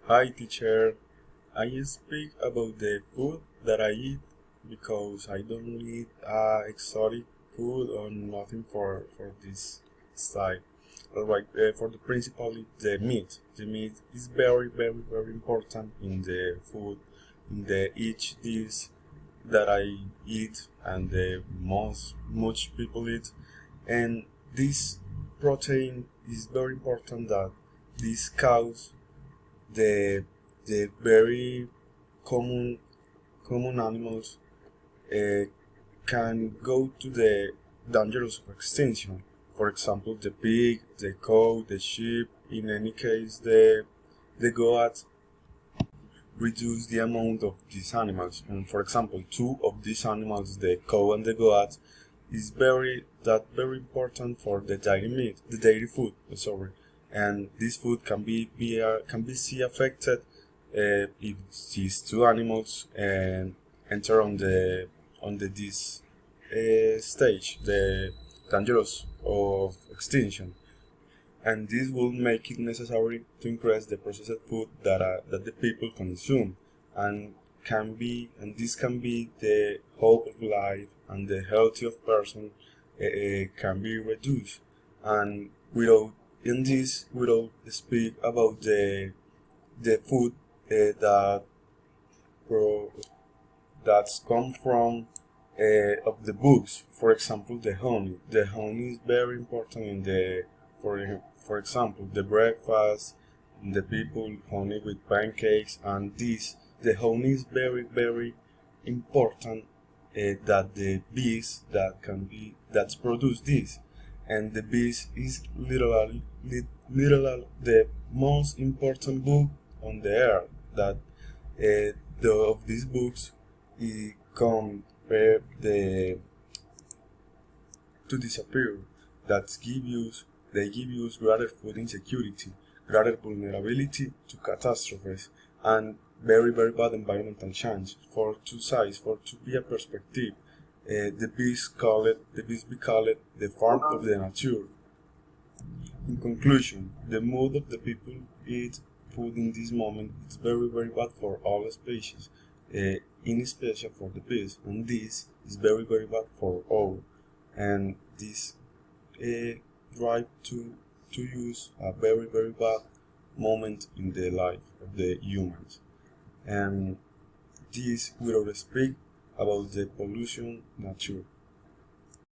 Hi teacher, I speak about the food that I eat because I don't eat exotic food or nothing for this side. Alright, for the principal, the meat. The meat is very important in the food, in the each dish that I eat and the much people eat. And this protein is very important that this cows the very common common animals uh, can go to the dangers of extinction. For example, the pig, the cow, the sheep. In any case, the goat reduce the amount of these animals. And for example, two of these animals, the cow and the goat, is very important for the dairy meat, the dairy food. Sorry, and this food can be see affected if these two animals enter on the this stage, the dangerous of extinction, and this will make it necessary to increase the processed food that the people consume, and this can be the hope of life and the health of person can be reduced, and without in this without speak about the food that pro, that's come from of the books. For example, the honey. The honey is very important in the for example the breakfast. The people honey with pancakes and this. The honey is very important. That the bees that produce this, and the bees is literally the most important book on the earth. That of these books it come the to disappear, that they give you greater food insecurity, greater vulnerability to catastrophes, and very bad environmental change. For two sides, for to be a perspective, the bees be called the farm of the nature. In conclusion, the mood of the people eat food in this moment is very bad for all species, in special for the bees, and this is very bad for all. And this drive to use a very bad moment in the life of the humans. And this will speak about the pollution nature.